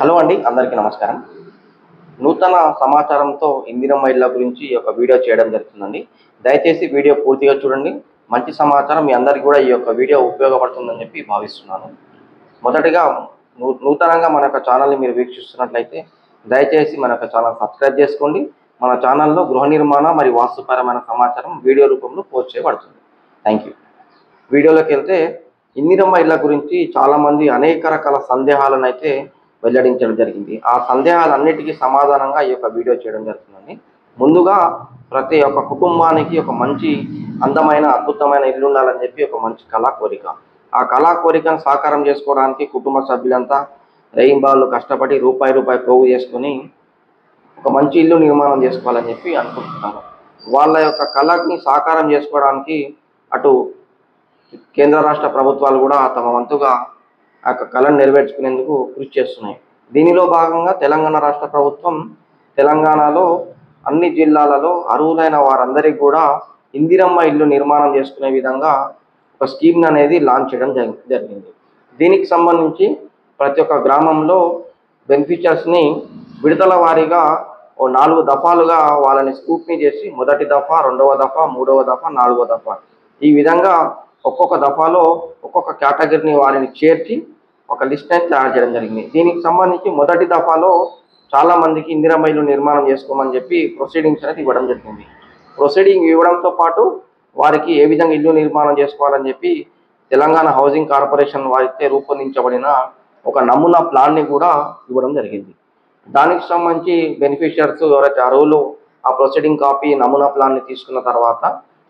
Hello అండి, అందరికీ నమస్కారం. నూతన సమాచారంతో ఇందిరమ్మ ఇళ్ల గురించి ఒక వీడియో చేయడం జరుగుతుందండి. దయచేసి వీడియో పూర్తిగా చూడండి. మంచి సమాచారం మీ అందరికీ కూడా ఈ యొక్క వీడియో ఉపయోగపడుతుందని చెప్పి భావిస్తున్నాను. మొదటిగా నూతనంగా మన యొక్క ఛానల్ని మీరు వీక్షిస్తున్నట్లయితే దయచేసి మన యొక్క ఛానల్ సబ్స్క్రైబ్ చేసుకోండి. మన ఛానల్లో గృహ నిర్మాణ మరియు వాస్తుపరమైన సమాచారం వీడియో రూపంలో పోస్ట్ చేయబడుతుంది. Thank you. వీడియోలోకి వెళ్తే ఇందిరమ్మ ఇళ్ల గురించి చాలామంది అనేక రకాల సందేహాలను అయితే వెల్లడించడం జరిగింది. ఆ సందేహాలన్నిటికీ సమాధానంగా ఈ యొక్క వీడియో చేయడం జరుగుతుందండి. ముందుగా ప్రతి ఒక్క కుటుంబానికి ఒక మంచి అందమైన అద్భుతమైన ఇల్లు ఉండాలని చెప్పి ఒక మంచి కళా కోరిక. ఆ కళా కోరికను సాకారం చేసుకోవడానికి కుటుంబ సభ్యులంతా రేయింబాళ్ళు కష్టపడి రూపాయి పోగు చేసుకొని ఒక మంచి ఇల్లు నిర్మాణం చేసుకోవాలని చెప్పి అనుకుంటున్నారు. వాళ్ళ యొక్క కళని సాకారం చేసుకోవడానికి అటు కేంద్ర రాష్ట్ర ప్రభుత్వాలు కూడా తమ వంతుగా ఆ కళను నెరవేర్చుకునేందుకు కృషి చేస్తున్నాయి. దీనిలో భాగంగా తెలంగాణ రాష్ట్ర ప్రభుత్వం తెలంగాణలో అన్ని జిల్లాలలో అర్హులైన వారందరికీ కూడా ఇందిరమ్మ ఇల్లు నిర్మాణం చేసుకునే విధంగా ఒక స్కీమ్ అనేది లాంచ్ చేయడం జరిగింది. దీనికి సంబంధించి ప్రతి ఒక్క గ్రామంలో బెనిఫిషియర్స్ని విడతల వారీగా 4 దఫాలుగా వాళ్ళని స్క్రూటినీ చేసి మొదటి దఫా, రెండవ దఫా, మూడవ దఫా, 4వ దఫా ఈ విధంగా ఒక్కొక్క దఫాలో ఒక్కొక్క కేటగిరీని వారిని చేర్చి ఒక లిస్ట్ అనేది తయారు చేయడం జరిగింది. దీనికి సంబంధించి మొదటి దఫాలో చాలా మందికి ఇందిరమ్మ ఇల్లు నిర్మాణం చేసుకోమని చెప్పి ప్రొసీడింగ్స్ అనేది ఇవ్వడం జరిగింది. ప్రొసీడింగ్ ఇవ్వడంతో పాటు వారికి ఏ విధంగా ఇల్లు నిర్మాణం చేసుకోవాలని చెప్పి తెలంగాణ హౌసింగ్ కార్పొరేషన్ వారితో రూపొందించబడిన ఒక నమూనా ప్లాన్ని కూడా ఇవ్వడం జరిగింది. దానికి సంబంధించి బెనిఫిషియర్స్ ఎవరైతే అర్హులు ఆ ప్రొసీడింగ్ కాపీ నమూనా ప్లాన్ని తీసుకున్న తర్వాత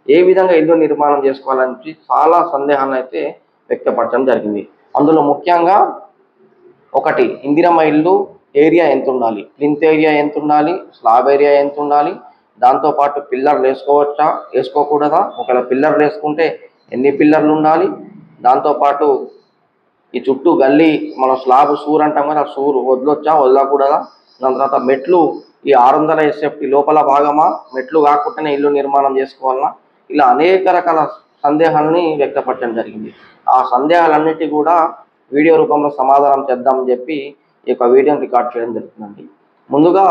ఏ విధంగా ఇల్లు నిర్మాణం చేసుకోవాలని చాలా సందేహాలను అయితే వ్యక్తపరచడం జరిగింది. అందులో ముఖ్యంగా ఒకటి, ఇందిరమ్మ ఇల్లు ఏరియా ఎంత ఉండాలి, ప్లింత్ ఏరియా ఎంత ఉండాలి, స్లాబ్ ఏరియా ఎంత ఉండాలి, దాంతోపాటు పిల్లర్లు వేసుకోవచ్చా వేసుకోకూడదా, ఒకవేళ పిల్లర్లు వేసుకుంటే ఎన్ని పిల్లర్లు ఉండాలి, దాంతోపాటు ఈ చుట్టూ గల్లీ మనం స్లాబ్ సూర్ అంటాం కదా, సూర్ వదలొచ్చా వదలకూడదా, దాని తర్వాత మెట్లు ఈ 600 SFT లోపల భాగమా, మెట్లు కాకుండానే ఇల్లు నిర్మాణం చేసుకోవాలన్నా, ఇలా అనేక రకాల సందేహాలని వ్యక్తపరచడం జరిగింది. ఆ సందేహాలన్నిటి కూడా వీడియో రూపంలో సమాధానం చేద్దామని చెప్పి ఈ యొక్క వీడియోని రికార్డ్ చేయడం జరుగుతుందండి. ముందుగా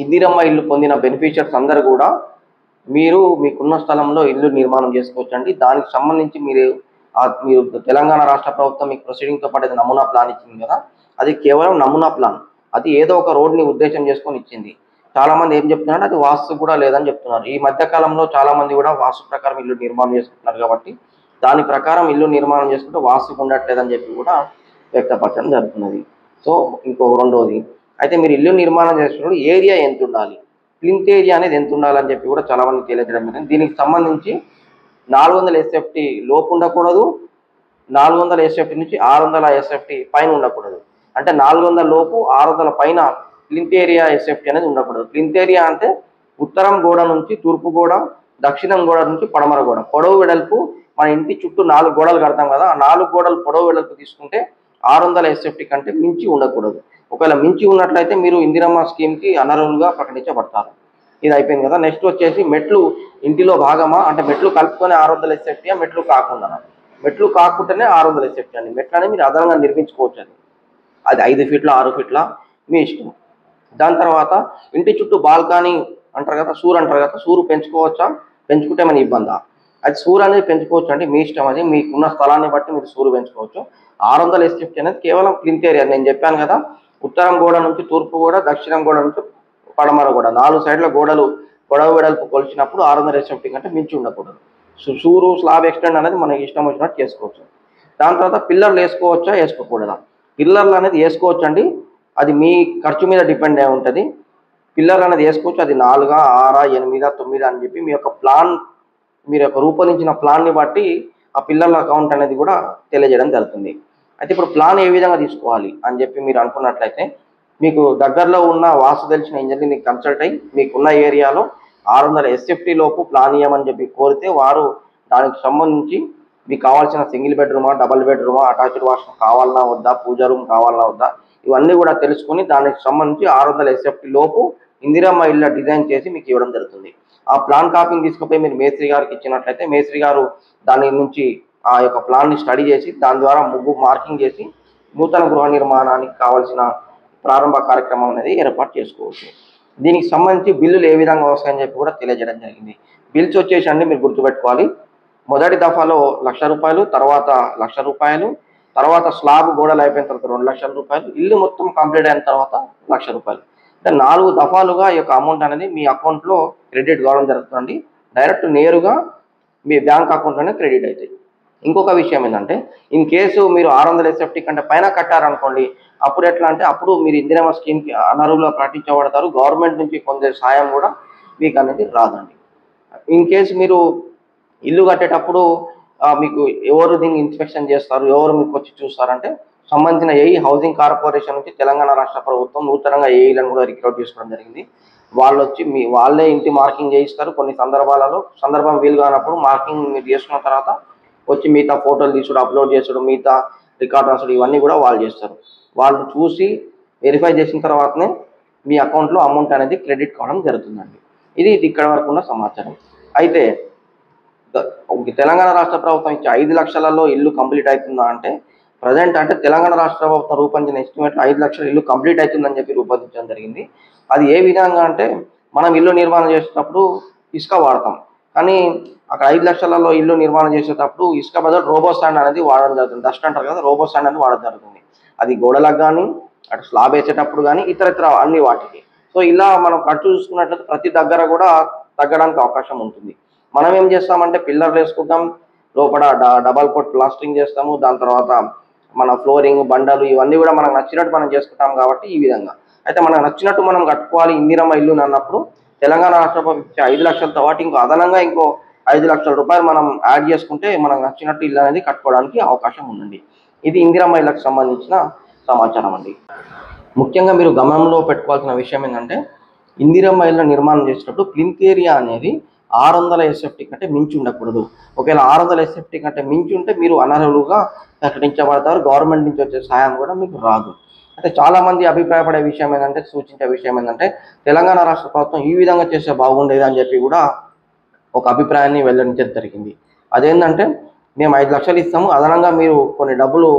ఇందిరమ్మ ఇల్లు పొందిన బెనిఫిషియర్స్ అందరూ కూడా మీరు మీకున్న స్థలంలో ఇల్లు నిర్మాణం చేసుకోవచ్చండి. దానికి సంబంధించి మీరు తెలంగాణ రాష్ట్ర ప్రభుత్వం మీకు ప్రొసీడింగ్తో పాటు నమూనా ప్లాన్ ఇచ్చింది కదా, అది కేవలం నమూనా ప్లాన్. అది ఏదో ఒక రోడ్ని ఉద్దేశం చేసుకొని ఇచ్చింది. చాలామంది ఏం చెప్తున్నారంటే అది వాస్తు కూడా లేదని చెప్తున్నారు. ఈ మధ్యకాలంలో చాలామంది కూడా వాస్తు ప్రకారం ఇల్లు నిర్మాణం చేసుకుంటున్నారు కాబట్టి దాని ప్రకారం ఇల్లు నిర్మాణం చేసుకుంటే వాస్తుకు ఉండట్లేదని చెప్పి కూడా వ్యక్తపరచడం జరుగుతున్నది. సో రెండవది అయితే మీరు ఇల్లు నిర్మాణం చేసినప్పుడు ఏరియా ఎంత ఉండాలి, ప్లింత్ ఏరియా అనేది ఎంత ఉండాలని చెప్పి కూడా చాలామంది తెలియజేయడం జరిగింది. దీనికి సంబంధించి 400 SFT లోపు ఉండకూడదు, 400 SFT నుంచి 600 SFT పైన ఉండకూడదు. అంటే 400 లోపు 600 పైన ప్లింత్ ఏరియా SFT అనేది ఉండకూడదు. ప్లింత్ ఏరియా అంటే ఉత్తరం గోడ నుంచి తూర్పు గోడ, దక్షిణం గోడ నుంచి పడమర గోడ, పొడవు వెడల్పు మన ఇంటి చుట్టూ 4 గోడలు కడతాం కదా, ఆ 4 గోడలు పొడవు వెడల్పు తీసుకుంటే 600 SFT కంటే మించి ఉండకూడదు. ఒకవేళ మించి ఉన్నట్లయితే మీరు ఇందిరమ్మ స్కీమ్కి అనర్హులుగా ప్రకటించబడతారు. ఇది అయిపోయింది కదా. నెక్స్ట్ వచ్చేసి మెట్లు ఇంటిలో భాగమా, అంటే మెట్లు కలుపుకొని 600 SFT, మెట్లు కాకుండా, మెట్లు కాకుండానే 600 SFT అండి. మెట్లు అనేది మీరు అదనంగా నిర్మించుకోవచ్చు. అది 5 ఫీట్ల 6 ఫీట్ల మీ ఇష్టం. దాని తర్వాత ఇంటి చుట్టూ బాల్కనీ అంటారు కదా, సూర్ అంటారు కదా, సూరు పెంచుకోవచ్చా, పెంచుకుంటే మన ఇబ్బందా? అది సూర్ అనేది పెంచుకోవచ్చు అండి, మీ ఇష్టం. అది మీకున్న స్థలాన్ని బట్టి మీరు సూరు పెంచుకోవచ్చు. 600 SFT అనేది కేవలం ప్లింత్ ఏరియా. నేను చెప్పాను కదా, ఉత్తరం గోడ నుంచి తూర్పు గోడ, దక్షిణం గోడ నుంచి పడమర గోడ, 4 సైడ్ల గోడలు పొడవు వెడల్పు కొలిచినప్పుడు 600 SFT కంటే మించి ఉండకూడదు. సూరు స్లాబ్ ఎక్స్టెండ్ అనేది మనకి ఇష్టం వచ్చినట్టు చేసుకోవచ్చు. దాని తర్వాత పిల్లర్లు వేసుకోవచ్చా వేసుకోకూడదా? పిల్లర్లు అనేది వేసుకోవచ్చు అండి, అది మీ ఖర్చు మీద డిపెండ్ అయి ఉంటుంది. పిల్లర్లు అనేది వేసుకోవచ్చు. అది 4, 6, 8, 9 అని చెప్పి మీ యొక్క ప్లాన్, మీరు యొక్క రూపొందించిన ప్లాన్ని బట్టి ఆ పిల్లర్ల అకౌంట్ అనేది కూడా తెలియజేయడం జరుగుతుంది. అయితే ఇప్పుడు ప్లాన్ ఏ విధంగా తీసుకోవాలి అని చెప్పి మీరు అనుకున్నట్లయితే మీకు దగ్గరలో ఉన్న వాస్తు తెలిసిన ఇంజనీర్ని కన్సల్ట్ అయ్యి మీకున్న ఏరియాలో 600 SFT లోపు ప్లాన్ ఇవ్వమని చెప్పి కోరితే వారు దానికి సంబంధించి మీకు కావాల్సిన సింగిల్ బెడ్రూమా, డబుల్ బెడ్రూమా, అటాచ్డ్ వాష్రూమ్ కావాలన్నా వద్దా, పూజా రూమ్ కావాలన్నా వద్దా, ఇవన్నీ కూడా తెలుసుకొని దానికి సంబంధించి 600 SFT లోపు ఇందిరమ్మ ఇల్లు డిజైన్ చేసి మీకు ఇవ్వడం జరుగుతుంది. ఆ ప్లాన్ కాపీని తీసుకుపోయి మీరు మేస్త్రి గారికి ఇచ్చినట్లయితే మేస్త్రి గారు దాని నుంచి ఆ యొక్క ప్లాన్ని స్టడీ చేసి దాని ద్వారా ముగ్గు మార్కింగ్ చేసి నూతన గృహ నిర్మాణానికి కావాల్సిన ప్రారంభ కార్యక్రమం అనేది ఏర్పాటు చేసుకోవచ్చు. దీనికి సంబంధించి బిల్లులు ఏ విధంగా వస్తాయని చెప్పి కూడా తెలియజేయడం జరిగింది. బిల్స్ వచ్చేసి అండి మీరు గుర్తుపెట్టుకోవాలి, మొదటి దఫాలో ₹1,00,000, తర్వాత ₹1,00,000, తర్వాత స్లాబ్ గోడలు అయిపోయిన తర్వాత ₹2,00,000, ఇల్లు మొత్తం కంప్లీట్ అయిన తర్వాత ₹1,00,000. అంటే 4 దఫాలుగా ఈ యొక్క అమౌంట్ అనేది మీ అకౌంట్లో క్రెడిట్ కావడం జరుగుతుంది. డైరెక్ట్ నేరుగా మీ బ్యాంక్ అకౌంట్లోనే క్రెడిట్ అవుతాయి. ఇంకొక విషయం ఏంటంటే, ఇన్ కేసు మీరు 600 SFT కంటే పైన కట్టారనుకోండి, అప్పుడు ఎట్లా అంటే అప్పుడు మీరు ఇందిరమ్మ స్కీమ్కి అనర్హులుగా ప్రకటించబడతారు. గవర్నమెంట్ నుంచి పొందే సాయం కూడా మీకు అనేది రాదండి. ఇన్ కేసు మీరు ఇల్లు కట్టేటప్పుడు మీకు ఎవరు దీన్ని ఇన్స్పెక్షన్ చేస్తారు, ఎవరు మీకు వచ్చి చూస్తారంటే సంబంధించిన ఏఈ హౌసింగ్ కార్పొరేషన్ నుంచి తెలంగాణ రాష్ట్ర ప్రభుత్వం నూతనంగా ఏఈలను కూడా రిక్రూట్ చేసుకోవడం జరిగింది. వాళ్ళు వచ్చి వాళ్ళే ఇంటి మార్కింగ్ చేయిస్తారు. కొన్ని సందర్భం వీలు కానప్పుడు మార్కింగ్ మీరు చేసుకున్న తర్వాత వచ్చి మిగతా ఫోటోలు తీసుడు, అప్లోడ్ చేసుడు, మిగతా రికార్డ్ రాసుడు ఇవన్నీ కూడా వాళ్ళు చేస్తారు. వాళ్ళు చూసి వెరిఫై చేసిన తర్వాతనే మీ అకౌంట్లో అమౌంట్ అనేది క్రెడిట్ కావడం జరుగుతుందండి. ఇది ఇక్కడ వరకు ఉన్న సమాచారం. అయితే తెలంగాణ రాష్ట్ర ప్రభుత్వం ఇచ్చే 5 లక్షలలో ఇల్లు కంప్లీట్ అవుతుందా అంటే, ప్రజెంట్ అంటే తెలంగాణ రాష్ట్ర ప్రభుత్వం రూపొందించిన ఎస్టిమేట్ 5 లక్షల ఇల్లు కంప్లీట్ అవుతుందని చెప్పి రూపొందించడం జరిగింది. అది ఏ విధంగా అంటే, మనం ఇల్లు నిర్మాణం చేసేటప్పుడు ఇసుక వాడతాం, కానీ అక్కడ 5 లక్షలలో ఇల్లు నిర్మాణం చేసేటప్పుడు ఇసుక బదులు రోబో శాండ్ అనేది వాడడం జరుగుతుంది. డస్ట్ అంటారు కదా, రోబో శాండ్ అనేది వాడడం జరుగుతుంది. అది గోడలకు కానీ, అటు స్లాబ్ వేసేటప్పుడు కానీ, ఇతర అన్ని వాటికి. సో ఇలా మనం ఖర్చు చూసుకున్నట్లయితే ప్రతి దగ్గర కూడా తగ్గడానికి అవకాశం ఉంటుంది. మనం ఏం చేస్తామంటే పిల్లర్లు వేసుకుంటాం, లోపల డబల్ కోట్ ప్లాస్టరింగ్ చేస్తాము, దాని తర్వాత మన ఫ్లోరింగ్ బండలు ఇవన్నీ కూడా మనకు నచ్చినట్టు మనం చేసుకుంటాం. కాబట్టి ఈ విధంగా అయితే మనకు నచ్చినట్టు మనం కట్టుకోవాలి ఇందిరమ్మ ఇల్లు అన్నప్పుడు తెలంగాణ రాష్ట్ర ప్రభుత్వం 5 లక్షలతో పాటు ఇంకో అదనంగా ఇంకో ₹5 లక్షల మనం యాడ్ చేసుకుంటే మనకు నచ్చినట్టు ఇల్లు అనేది కట్టుకోవడానికి అవకాశం ఉందండి. ఇది ఇందిరమ్మ ఇళ్ళకు సంబంధించిన సమాచారం అండి. ముఖ్యంగా మీరు గమనంలో పెట్టుకోవాల్సిన విషయం ఏంటంటే, ఇందిరమ్మ ఇళ్ళ నిర్మాణం చేసేటప్పుడు ప్లింత్ ఏరియా అనేది 600 SFT కంటే మించి ఉండకూడదు. ఒకవేళ 600 SFT కంటే మించి ఉంటే మీరు అనర్హులుగా ప్రకటించబడతారు. గవర్నమెంట్ నుంచి వచ్చే సాయం కూడా మీకు రాదు. అయితే చాలామంది అభిప్రాయపడే విషయం ఏంటంటే, సూచించే విషయం ఏంటంటే, తెలంగాణ రాష్ట్ర ప్రభుత్వం ఈ విధంగా చేస్తే బాగుండేది అని చెప్పి కూడా ఒక అభిప్రాయాన్ని వెల్లడించడం జరిగింది. అదేంటంటే, మేము 5 లక్షలు ఇస్తాము, అదనంగా మీరు కొన్ని డబ్బులు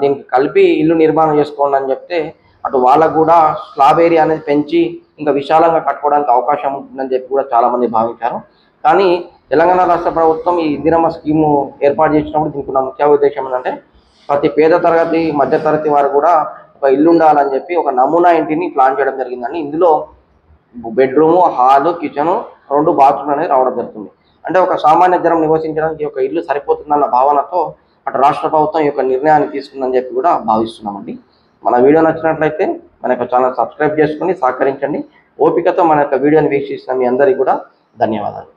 దీనికి కలిపి ఇల్లు నిర్మాణం చేసుకోండి అని చెప్తే, అటు వాళ్ళకు కూడా స్లాబ్ ఏరియా అనేది పెంచి ఇంకా విశాలంగా కట్టుకోవడానికి అవకాశం ఉంటుందని చెప్పి కూడా చాలామంది భావించారు. కానీ తెలంగాణ రాష్ట్ర ప్రభుత్వం ఈ ఇందిరమ్మ స్కీము ఏర్పాటు చేసినప్పుడు దీనికి ఉన్న ముఖ్య ఉద్దేశం ఏంటంటే, ప్రతి పేద తరగతి మధ్యతరగతి వారు కూడా ఒక ఇల్లు ఉండాలని చెప్పి ఒక నమూనా ఇంటిని ప్లాన్ చేయడం జరిగిందండి. ఇందులో బెడ్రూము, హాలు, కిచెను, 2 బాత్రూమ్లు అనేది రావడం జరుగుతుంది. అంటే ఒక సామాన్య జనం నివసించడానికి ఒక ఇల్లు సరిపోతుందన్న భావనతో అటు రాష్ట్ర ప్రభుత్వం ఈ యొక్క నిర్ణయాన్ని తీసుకుందని చెప్పి కూడా భావిస్తున్నామండి. మన వీడియో నచ్చినట్లయితే మన యొక్క ఛానల్ సబ్స్క్రైబ్ చేసుకొని సహకరించండి. ఓపికతో మన యొక్క వీడియోని వీక్షిస్తున్న మీ అందరికీ కూడా ధన్యవాదాలు.